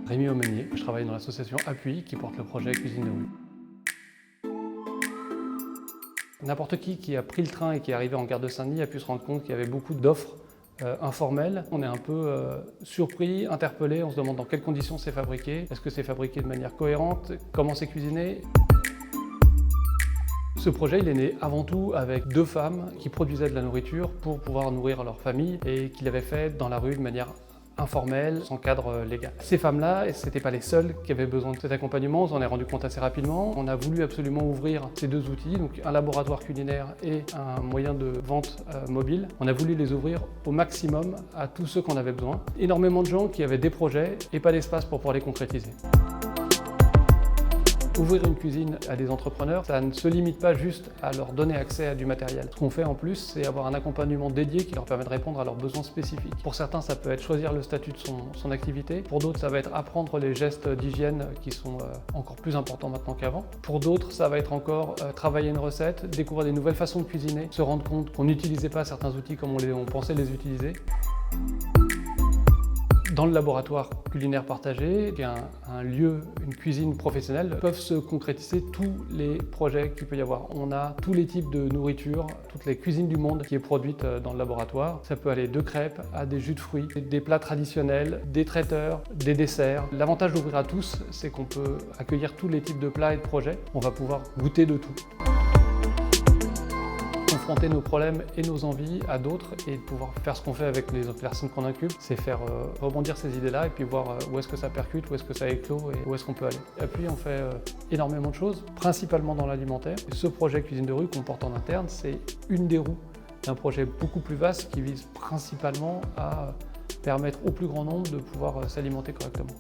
Rémi Aumenier, je travaille dans l'association Appui qui porte le projet Cuisine de rue. N'importe qui a pris le train et qui est arrivé en gare de Saint-Denis a pu se rendre compte qu'il y avait beaucoup d'offres informelles. On est un peu surpris, interpellé, on se demande dans quelles conditions c'est fabriqué. Est-ce que c'est fabriqué de manière cohérente? Comment c'est cuisiné? Ce projet, il est né avant tout avec deux femmes qui produisaient de la nourriture pour pouvoir nourrir leur famille et qui l'avaient fait dans la rue de manière informelle, sans cadre légal. Ces femmes-là, ce n'étaient pas les seules qui avaient besoin de cet accompagnement, on s'en est rendu compte assez rapidement. On a voulu absolument ouvrir ces deux outils, donc un laboratoire culinaire et un moyen de vente mobile. On a voulu les ouvrir au maximum à tous ceux qu'on avait besoin. Énormément de gens qui avaient des projets et pas d'espace pour pouvoir les concrétiser. Ouvrir une cuisine à des entrepreneurs, ça ne se limite pas juste à leur donner accès à du matériel. Ce qu'on fait en plus, c'est avoir un accompagnement dédié qui leur permet de répondre à leurs besoins spécifiques. Pour certains, ça peut être choisir le statut de son activité. Pour d'autres, ça va être apprendre les gestes d'hygiène qui sont encore plus importants maintenant qu'avant. Pour d'autres, ça va être encore travailler une recette, découvrir des nouvelles façons de cuisiner, se rendre compte qu'on n'utilisait pas certains outils comme on pensait les utiliser. Dans le laboratoire culinaire partagé, il y a un lieu, une cuisine professionnelle, peuvent se concrétiser tous les projets qu'il peut y avoir. On a tous les types de nourriture, toutes les cuisines du monde qui est produite dans le laboratoire. Ça peut aller de crêpes à des jus de fruits, des plats traditionnels, des traiteurs, des desserts. L'avantage d'ouvrir à tous, c'est qu'on peut accueillir tous les types de plats et de projets. On va pouvoir goûter de tout. Confronter nos problèmes et nos envies à d'autres et de pouvoir faire ce qu'on fait avec les autres personnes qu'on incube, c'est faire rebondir ces idées-là et puis voir où est-ce que ça percute, où est-ce que ça éclot et où est-ce qu'on peut aller. Et puis on fait énormément de choses, principalement dans l'alimentaire. Ce projet Cuisine de rue qu'on porte en interne, c'est une des roues d'un projet beaucoup plus vaste qui vise principalement à permettre au plus grand nombre de pouvoir s'alimenter correctement.